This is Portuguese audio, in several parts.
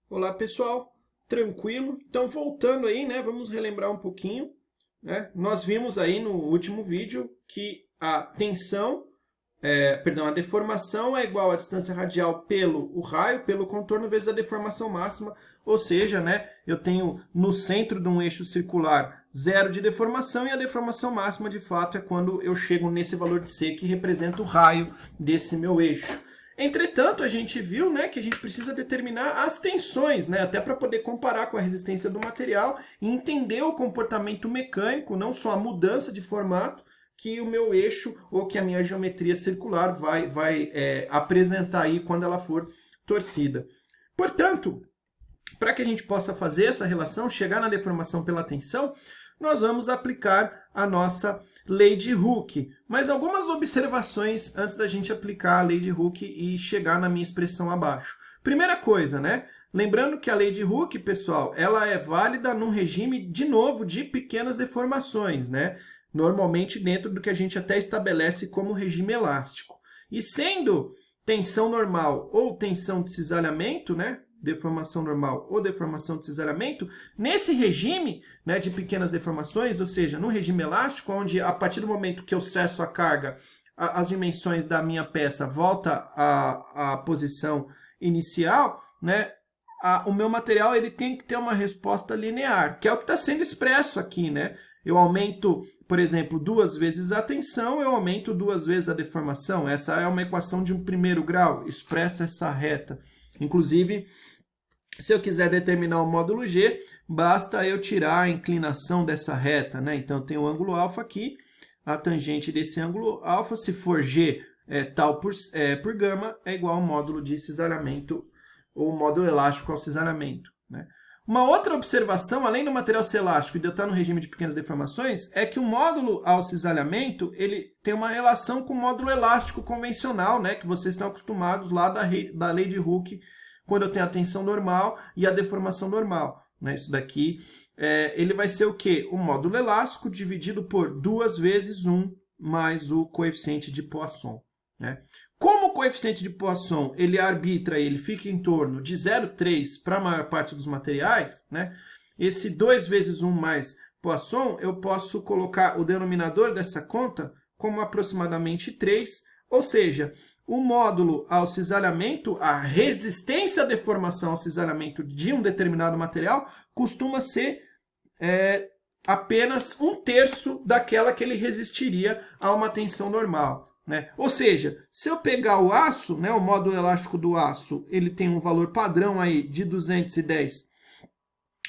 Olá, pessoal. Tranquilo? Então, voltando aí, né? Vamos relembrar um pouquinho, né? Nós vimos aí no último vídeo que a tensão, a deformação é igual à distância radial pelo raio, pelo contorno, vezes a deformação máxima. Ou seja, né? Eu tenho no centro de um eixo circular zero de deformação e a deformação máxima, de fato, é quando eu chego nesse valor de C que representa o raio desse meu eixo. Entretanto, a gente viu, né, que a gente precisa determinar as tensões, né, até para poder comparar com a resistência do material e entender o comportamento mecânico, não só a mudança de formato, que o meu eixo ou que a minha geometria circular vai apresentar aí quando ela for torcida. Portanto, para que a gente possa fazer essa relação, chegar na deformação pela tensão, nós vamos aplicar a nossa lei de Hooke. Mas algumas observações antes da gente aplicar a lei de Hooke e chegar na minha expressão abaixo. Primeira coisa, né? Lembrando que a lei de Hooke, pessoal, ela é válida num regime, de novo, de pequenas deformações, né? Normalmente dentro do que a gente até estabelece como regime elástico. E sendo tensão normal ou tensão de cisalhamento, né? Deformação normal ou deformação de cisalhamento, nesse regime, né, de pequenas deformações, ou seja, no regime elástico, onde a partir do momento que eu cesso a carga, as dimensões da minha peça volta à posição inicial, né, o meu material ele tem que ter uma resposta linear, que é o que está sendo expresso aqui, né? Eu aumento, por exemplo, 2 vezes a tensão, eu aumento 2 vezes a deformação. Essa é uma equação de um primeiro grau, expressa essa reta. Inclusive, se eu quiser determinar o módulo G, basta eu tirar a inclinação dessa reta, né? Então, eu tenho o ângulo alfa aqui, a tangente desse ângulo alfa, se for G tal por gama, é igual ao módulo de cisalhamento, ou módulo elástico ao cisalhamento, né? Uma outra observação, além do material ser elástico e de eu estar no regime de pequenas deformações, é que o módulo ao cisalhamento ele tem uma relação com o módulo elástico convencional, né? Que vocês estão acostumados lá da lei de Hooke, quando eu tenho a tensão normal e a deformação normal, né? Isso daqui, ele vai ser o quê? O módulo elástico dividido por 2 vezes 1 mais o coeficiente de Poisson, né? Como o coeficiente de Poisson ele arbitra, ele fica em torno de 0,3 para a maior parte dos materiais, né? Esse 2 vezes 1 mais Poisson, eu posso colocar o denominador dessa conta como aproximadamente 3, ou seja, o módulo ao cisalhamento, a resistência à deformação ao cisalhamento de um determinado material, costuma ser apenas 1/3 daquela que ele resistiria a uma tensão normal, né? Ou seja, se eu pegar o aço, né, o módulo elástico do aço, ele tem um valor padrão aí de 210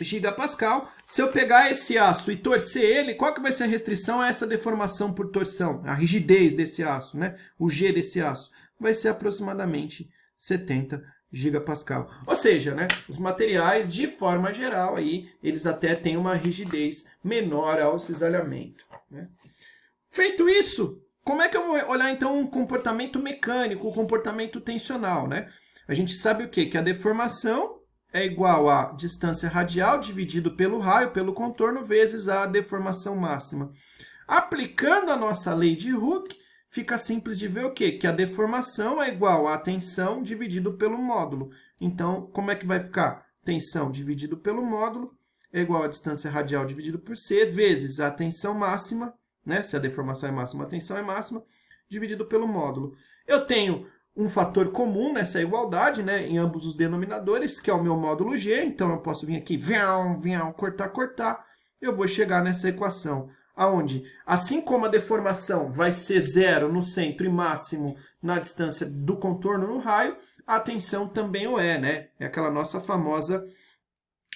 gigapascal. Se eu pegar esse aço e torcer ele, qual que vai ser a restrição a essa deformação por torção? A rigidez desse aço, né? O G desse aço vai ser aproximadamente 70 gigapascal. Ou seja, né, os materiais, de forma geral, aí, eles até têm uma rigidez menor ao cisalhamento, né? Feito isso, como é que eu vou olhar, então, um comportamento mecânico, um comportamento tensional, né? A gente sabe o quê? Que a deformação é igual a distância radial dividido pelo raio, pelo contorno, vezes a deformação máxima. Aplicando a nossa lei de Hooke, fica simples de ver o quê? Que a deformação é igual a tensão dividido pelo módulo. Então, como é que vai ficar? Tensão dividido pelo módulo é igual a distância radial dividido por C, vezes a tensão máxima, né? Se a deformação é máxima, a tensão é máxima, dividido pelo módulo. Eu tenho um fator comum nessa igualdade, né, em ambos os denominadores, que é o meu módulo G. Então, eu posso vir aqui, cortar. Eu vou chegar nessa equação, aonde, assim como a deformação vai ser 0 no centro e máximo na distância do contorno no raio, a tensão também o é, né? É aquela nossa famosa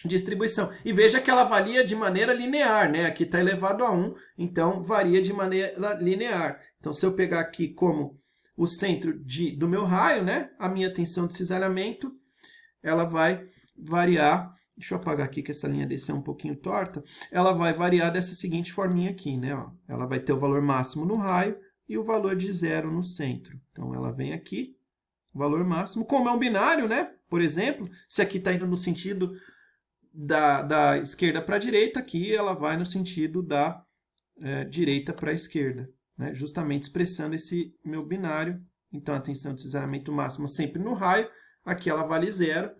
distribuição. E veja que ela varia de maneira linear, né? Aqui está elevado a 1, então varia de maneira linear. Então, se eu pegar aqui como o centro do meu raio, né, a minha tensão de cisalhamento, ela vai variar. Deixa eu apagar aqui que essa linha desceu um pouquinho torta. Ela vai variar dessa seguinte forminha aqui, né? Ó. Ela vai ter o valor máximo no raio e o valor de 0 no centro. Então, ela vem aqui, o valor máximo. Como é um binário, né? Por exemplo, se aqui está indo no sentido da esquerda para a direita, aqui ela vai no sentido da direita para a esquerda, né? Justamente expressando esse meu binário. Então, a tensão de cisalhamento máxima sempre no raio. Aqui ela vale 0.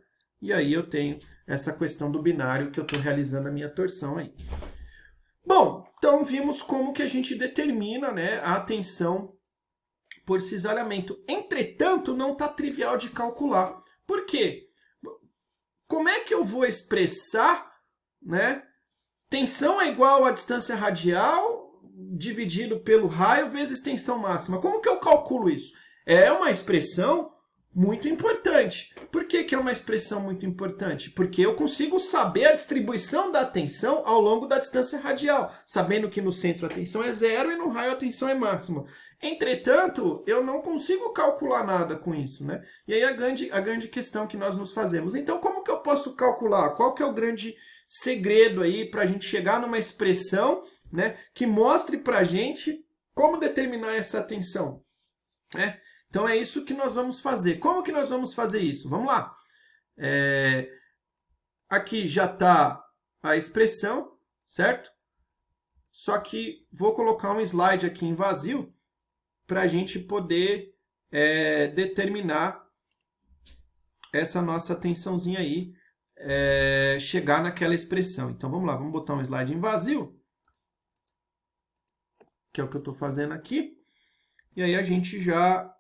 e aí eu tenho essa questão do binário que eu estou realizando a minha torção aí. Bom, então vimos como que a gente determina, né, a tensão por cisalhamento. Entretanto, não está trivial de calcular. Por quê? Como é que eu vou expressar, né, tensão é igual a distância radial dividido pelo raio vezes tensão máxima? Como que eu calculo isso? É uma expressão muito importante. Por que que é uma expressão muito importante? Porque eu consigo saber a distribuição da tensão ao longo da distância radial, sabendo que no centro a tensão é zero e no raio a tensão é máxima. Entretanto, eu não consigo calcular nada com isso, né? E aí a grande questão que nós nos fazemos. Então, como que eu posso calcular? Qual que é o grande segredo aí para a gente chegar numa expressão, né, que mostre para a gente como determinar essa tensão, né? Então é isso que nós vamos fazer. Como que nós vamos fazer isso? Vamos lá. Aqui já está a expressão, certo? Só que vou colocar um slide aqui em vazio para a gente poder determinar essa nossa tensãozinha aí, chegar naquela expressão. Então vamos lá, vamos botar um slide em vazio, que é o que eu estou fazendo aqui. E aí a gente já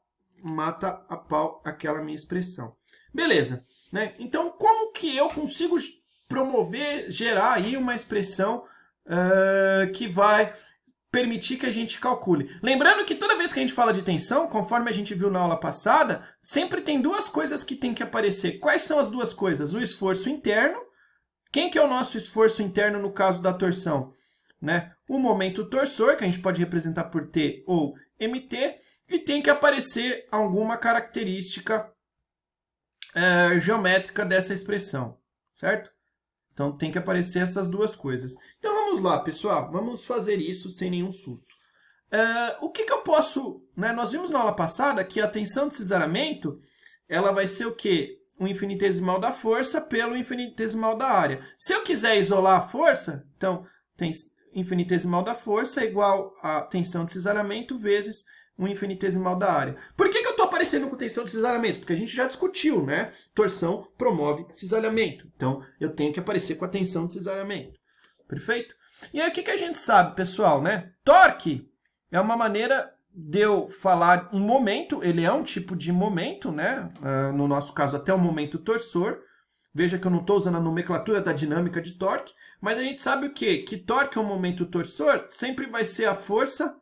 mata a pau aquela minha expressão. Beleza, né? Então, como que eu consigo promover, gerar aí uma expressão que vai permitir que a gente calcule? Lembrando que toda vez que a gente fala de tensão, conforme a gente viu na aula passada, sempre tem duas coisas que tem que aparecer. Quais são as duas coisas? O esforço interno. Quem que é o nosso esforço interno no caso da torção? Né? O momento torsor, que a gente pode representar por T ou MT, e tem que aparecer alguma característica geométrica dessa expressão, certo? Então tem que aparecer essas duas coisas. Então vamos lá, pessoal, vamos fazer isso sem nenhum susto. O que eu posso... né? Nós vimos na aula passada que a tensão de cisalhamento, ela vai ser o quê? O infinitesimal da força pelo infinitesimal da área. Se eu quiser isolar a força, então tem infinitesimal da força é igual a tensão de cisalhamento vezes um infinitesimal da área. Por que eu estou aparecendo com tensão de cisalhamento? Porque a gente já discutiu, né? Torção promove cisalhamento. Então, eu tenho que aparecer com a tensão de cisalhamento. Perfeito? E aí, o que a gente sabe, pessoal, né? Torque é uma maneira de eu falar um momento. Ele é um tipo de momento, né? No nosso caso, até o momento torsor. Veja que eu não estou usando a nomenclatura da dinâmica de torque. Mas a gente sabe o quê? Que torque é um momento torsor, sempre vai ser a força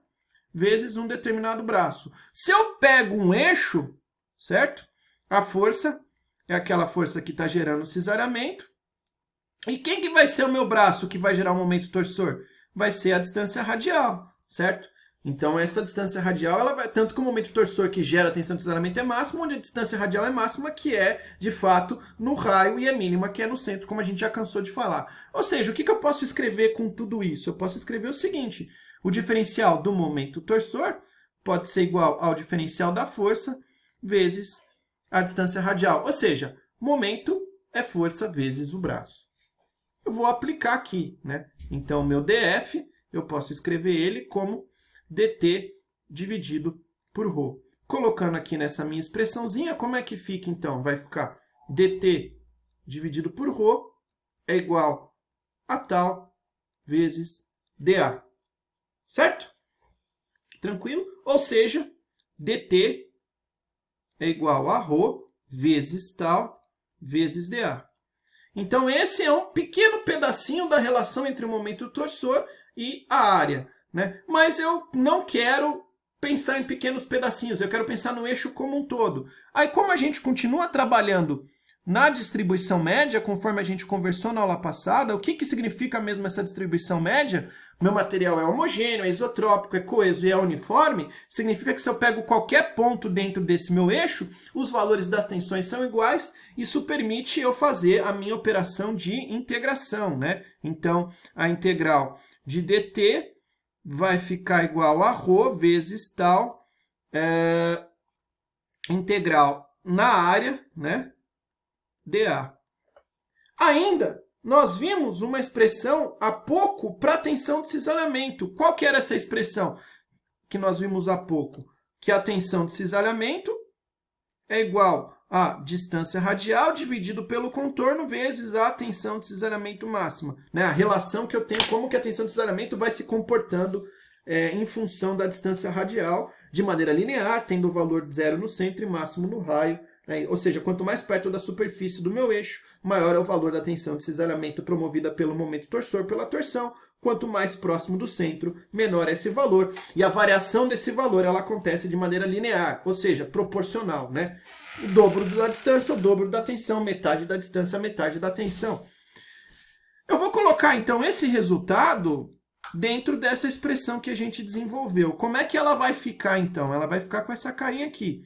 vezes um determinado braço. Se eu pego um eixo, certo? A força é aquela força que está gerando o cisalhamento. E quem que vai ser o meu braço que vai gerar o momento torsor? Vai ser a distância radial, certo? Então, essa distância radial, ela vai tanto que o momento torsor que gera a tensão de cisalhamento é máximo, onde a distância radial é máxima, que é, de fato, no raio, e é mínima, que é no centro, como a gente já cansou de falar. Ou seja, o que eu posso escrever com tudo isso? Eu posso escrever o seguinte: o diferencial do momento torsor pode ser igual ao diferencial da força vezes a distância radial. Ou seja, momento é força vezes o braço. Eu vou aplicar aqui, né? Então, meu DF, eu posso escrever ele como dt dividido por ρ. Colocando aqui nessa minha expressãozinha, como é que fica então? Vai ficar dt dividido por ρ é igual a tal vezes dA. Certo? Tranquilo? Ou seja, dt é igual a ρ vezes tal vezes dA. Então, esse é um pequeno pedacinho da relação entre o momento torsor e a área, né? Mas eu não quero pensar em pequenos pedacinhos, eu quero pensar no eixo como um todo. Aí, como a gente continua trabalhando na distribuição média, conforme a gente conversou na aula passada, o que significa mesmo essa distribuição média? Meu material é homogêneo, é isotrópico, é coeso e é uniforme. Significa que se eu pego qualquer ponto dentro desse meu eixo, os valores das tensões são iguais. Isso permite eu fazer a minha operação de integração, né? Então, a integral de dt vai ficar igual a ρ vezes tal integral na área, né? dA. Ainda, nós vimos uma expressão há pouco para a tensão de cisalhamento. Qual que era essa expressão que nós vimos há pouco? Que a tensão de cisalhamento é igual a distância radial dividido pelo contorno vezes a tensão de cisalhamento máxima. Né? A relação que eu tenho, como que a tensão de cisalhamento vai se comportando em função da distância radial, de maneira linear, tendo o valor de 0 no centro e máximo no raio. Né? Ou seja, quanto mais perto da superfície do meu eixo, maior é o valor da tensão de cisalhamento promovida pelo momento torsor pela torção. Quanto mais próximo do centro, menor é esse valor. E a variação desse valor ela acontece de maneira linear, ou seja, proporcional. Né? O dobro da distância, o dobro da tensão, metade da distância, metade da tensão. Eu vou colocar, então, esse resultado dentro dessa expressão que a gente desenvolveu. Como é que ela vai ficar, então? Ela vai ficar com essa carinha aqui.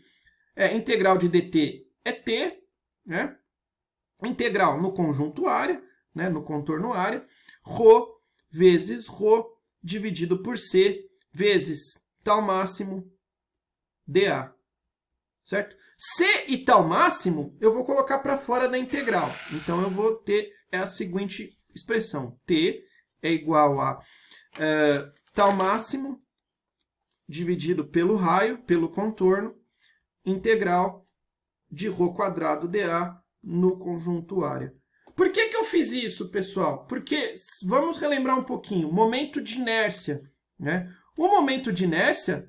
Integral de dt é t, né? Integral no conjunto área, né? No contorno área, ρ vezes ρ dividido por c vezes tal máximo dA. Certo? C e tal máximo eu vou colocar para fora da integral. Então, eu vou ter a seguinte expressão. T é igual a tal máximo dividido pelo raio, pelo contorno, integral de ρ quadrado dA no conjunto área. Por que eu fiz isso, pessoal? Porque, vamos relembrar um pouquinho, momento de inércia. Né? O momento de inércia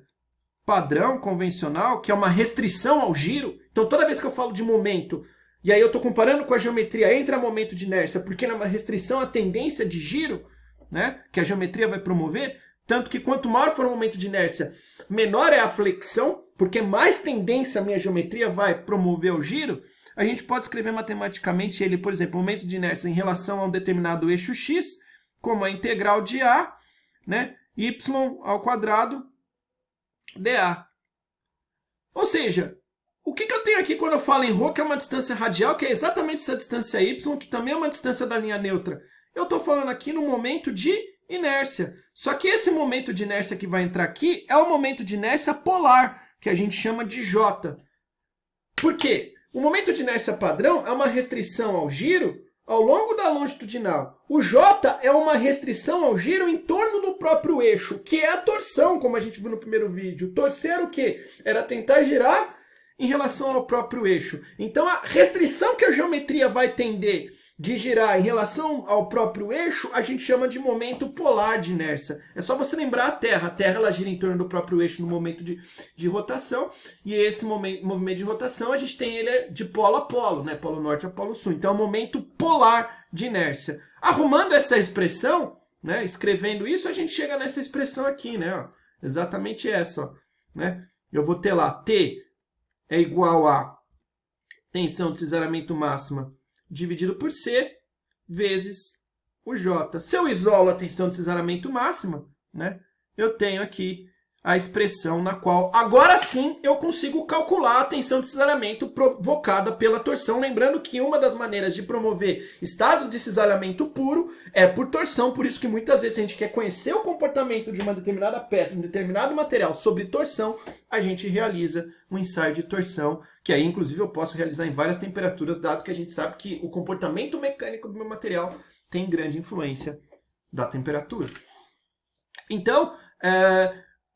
padrão, convencional, que é uma restrição ao giro. Então, toda vez que eu falo de momento, e aí eu estou comparando com a geometria, entra momento de inércia, porque ela é uma restrição à tendência de giro, né, que a geometria vai promover, tanto que quanto maior for o momento de inércia, menor é a flexão, porque mais tendência a minha geometria vai promover o giro. A gente pode escrever matematicamente ele, por exemplo, momento de inércia em relação a um determinado eixo x, como a integral de a, né, y ao quadrado dA. Ou seja, o que eu tenho aqui quando eu falo em ρ, que é uma distância radial, que é exatamente essa distância y, que também é uma distância da linha neutra? Eu estou falando aqui no momento de inércia. Só que esse momento de inércia que vai entrar aqui é o momento de inércia polar, que a gente chama de J. Por quê? O momento de inércia padrão é uma restrição ao giro ao longo da longitudinal. O J é uma restrição ao giro em torno do próprio eixo, que é a torção, como a gente viu no primeiro vídeo. Torcer o quê? Era tentar girar em relação ao próprio eixo. Então, a restrição que a geometria vai tender de girar em relação ao próprio eixo, a gente chama de momento polar de inércia. É só você lembrar a Terra. A Terra ela gira em torno do próprio eixo no momento de rotação. E esse movimento de rotação, a gente tem ele de polo a polo, né? Polo norte a polo sul. Então, é um momento polar de inércia. Arrumando essa expressão, né? Escrevendo isso, a gente chega nessa expressão aqui, né? Ó, exatamente essa. Ó, né? Eu vou ter lá T é igual a tensão de cisalhamento máxima dividido por C vezes o J. Se eu isolo a tensão de cisalhamento máxima, né, eu tenho aqui a expressão na qual, agora sim, eu consigo calcular a tensão de cisalhamento provocada pela torção. Lembrando que uma das maneiras de promover estados de cisalhamento puro é por torção. Por isso que muitas vezes a gente quer conhecer o comportamento de uma determinada peça, de um determinado material sobre torção, a gente realiza um ensaio de torção, que aí, inclusive, eu posso realizar em várias temperaturas, dado que a gente sabe que o comportamento mecânico do meu material tem grande influência da temperatura. Então,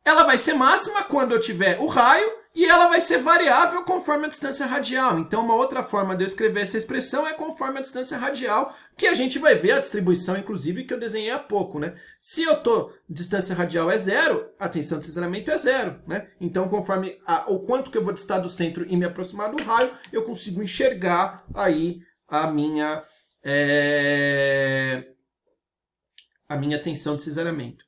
ela vai ser máxima quando eu tiver o raio e ela vai ser variável conforme a distância radial. Então, uma outra forma de eu escrever essa expressão é conforme a distância radial, que a gente vai ver a distribuição, inclusive, que eu desenhei há pouco, né? Se eu tô distância radial é 0, a tensão de cisalhamento é 0, né? Então, conforme o quanto que eu vou distar do centro e me aproximar do raio, eu consigo enxergar aí a minha tensão de cisalhamento.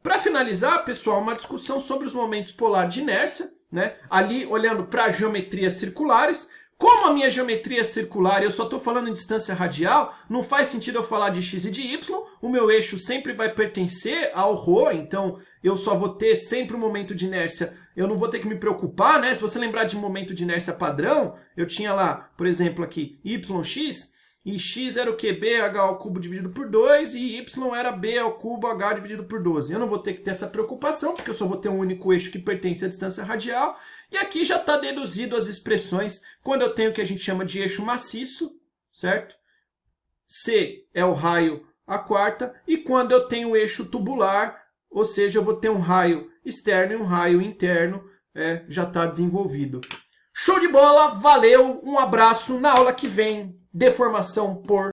Para finalizar, pessoal, uma discussão sobre os momentos polares de inércia, né? Ali, olhando para geometrias circulares. Como a minha geometria é circular e eu só estou falando em distância radial, não faz sentido eu falar de x e de y. O meu eixo sempre vai pertencer ao ρ, então eu só vou ter sempre um momento de inércia. Eu não vou ter que me preocupar, né? Se você lembrar de momento de inércia padrão, eu tinha lá, por exemplo, aqui, yx. E x era o quê? BH ao cubo dividido por 2 e y era b ao cubo h dividido por 12. Eu não vou ter que ter essa preocupação, porque eu só vou ter um único eixo que pertence à distância radial. E aqui já está deduzido as expressões quando eu tenho o que a gente chama de eixo maciço, certo? C é o raio a quarta. E quando eu tenho o eixo tubular, ou seja, eu vou ter um raio externo e um raio interno, já está desenvolvido. Show de bola, valeu, um abraço, na aula que vem, deformação por